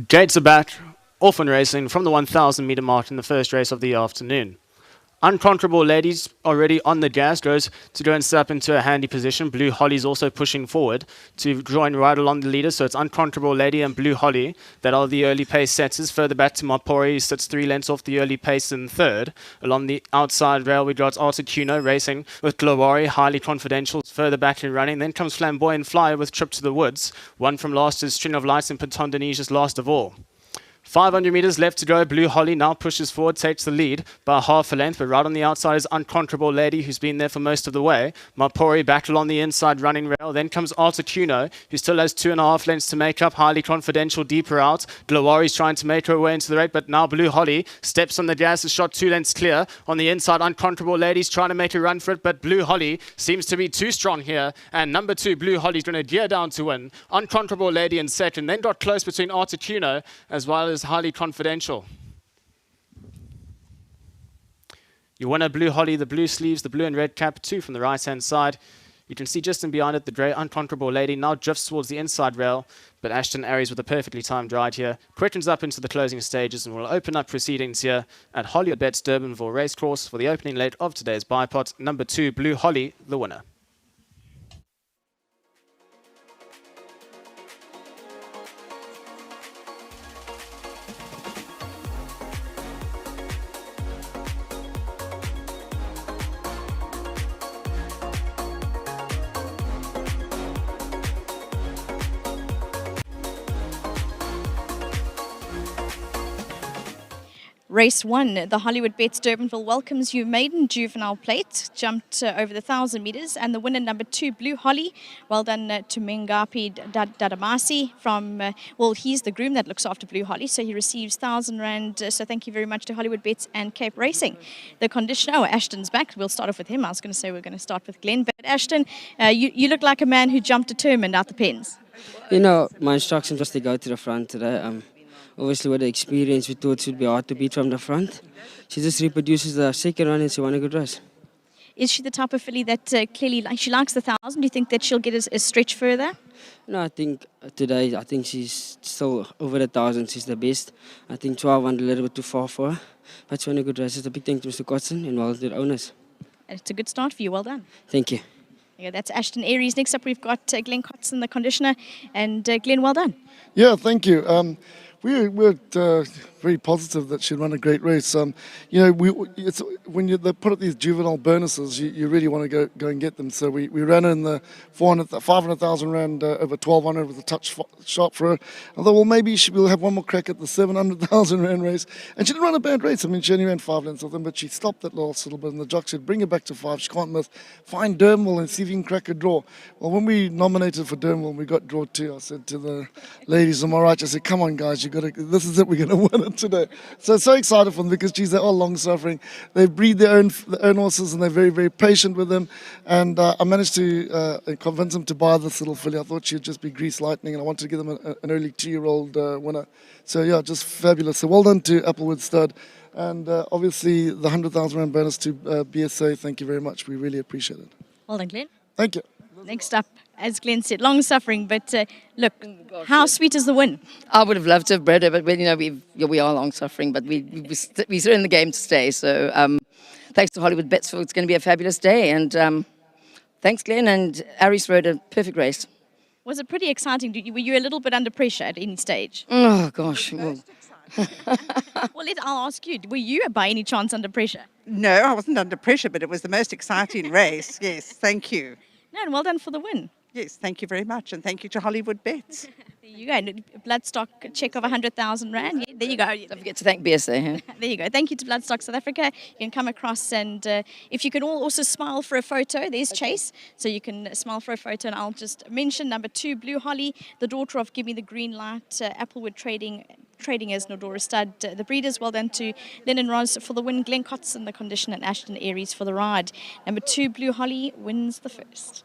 Gates are back, off and racing from the 1,000 meter mark in the first race of the afternoon. Unconquerable Ladies already on the gas, goes to go and step into a handy position. Blue Holly's also pushing forward to join right along the leader. So it's Unconquerable Lady and Blue Holly that are the early pace setters. Further back to Mapori, who sits 3 lengths off the early pace in third. Along the outside rail, we got Articuno racing with Glowari, highly confidential, further back in running. Then comes Flamboyant Flyer with Trip to the Woods. One from last is String of Lights and Patondonesia's last of all. 500 meters left to go. Blue Holly now pushes forward, takes the lead by half a length, but right on the outside is Unconquerable Lady, who's been there for most of the way. Mapori back along the inside running rail. Then comes Articuno, who still has 2.5 lengths to make up. Highly confidential, deeper out. Glowari's trying to make her way into the race, but now Blue Holly steps on the gas, has shot 2 lengths clear. On the inside, Unconquerable Lady's trying to make a run for it, but Blue Holly seems to be too strong here. And number 2, Blue Holly's going to gear down to win. Unconquerable Lady in second, then got close between Articuno as well as Highly Confidential. Your winner, Blue Holly, the blue sleeves, the blue and red cap, 2 from the right-hand side. You can see just in behind it, the grey Unconquerable Lady now drifts towards the inside rail, but Ashton Arries with a perfectly timed ride here quickens up into the closing stages and will open up proceedings here at HOLLYWOODBETS Durbanville Racecourse for the opening leg of today's bipot. Number 2, Blue Holly, the winner. Race 1, the HOLLYWOODBETS Durbanville welcomes you. Maiden Juvenile plate, jumped over the 1,000 meters, and the winner, number 2, Blue Holly. Well done to Mengapi Dadamasi from, well, he's the groom that looks after Blue Holly, so he receives 1,000 Rand. So thank you very much to HOLLYWOODBETS and Cape Racing. The conditioner, oh, Ashton's back. We'll start off with him. I was going to say we're going to start with Glenn, but Ashton, you look like a man who jumped determined out the pens. You know, my instruction was to go to the front today. Obviously, with the experience, we thought it would be hard to beat from the front. She just reproduces the second run and she won a good race. Is she the type of filly that clearly she likes the 1,000? Do you think that she'll get a stretch further? No, I think today, she's still over the 1,000. She's the best. I think 12 went a little bit too far for her. But she won a good race. It's a big thank to Mr. Cotson and all the owners. It's a good start for you. Well done. Thank you. Yeah, that's Ashton Arries. Next up, we've got Glenn Cotson, the conditioner. And Glenn, well done. Yeah, thank you. We're very positive that she'd run a great race. You know, they put up these juvenile bonuses, you really want to go and get them. So we ran her in the 500,000 Rand over 1,200 with a touch shot for her. I thought, well, maybe we'll have one more crack at the 700,000 Rand race. And she didn't run a bad race. I mean, she only ran 5 lengths of them, but she stopped that last little bit. And the jock said, bring her back to 5. She can't miss. Find Durbanville and see if you can crack a draw. Well, when we nominated for Durbanville, we got draw 2. I said to the ladies, am I right? I said, come on, guys, this is it. We're going to win it today. So excited for them because, geez, they're all long-suffering. They breed their own horses and they're very, very patient with them. And I managed to convince them to buy this little filly. I thought she'd just be grease lightning and I wanted to give them an early 2-year-old winner. So, yeah, just fabulous. So well done to Applewood Stud. And obviously the 100,000 Rand bonus to BSA. Thank you very much. We really appreciate it. Well done, Glenn. Thank you. Next up, as Glenn said, long-suffering, but look, how sweet is the win? I would have loved to have bred her, but you know, we are long-suffering, but we're in the game to stay. So thanks to HOLLYWOODBETS, it's going to be a fabulous day. And thanks, Glenn, and Arries rode a perfect race. Was it pretty exciting? Were you a little bit under pressure at any stage? Oh, gosh. Well, I'll ask you, were you by any chance under pressure? No, I wasn't under pressure, but it was the most exciting race. Yes, thank you. No, and well done for the win. Yes, thank you very much, and thank you to HOLLYWOODBETS. There you go. Bloodstock check of 100,000 Rand. Yeah, there you go. don't forget to thank BSA. Huh? There you go. Thank you to Bloodstock South Africa. You can come across and if you can all also smile for a photo, there's Chase. So you can smile for a photo, and I'll just mention number 2, Blue Holly, the daughter of Give Me the Green Light, Applewood trading as Nodora Stud. The breeders, well done to Lennon Ross for the win, Glenn Cotson, the condition, and Ashton Arries for the ride. Number 2, Blue Holly, wins the first.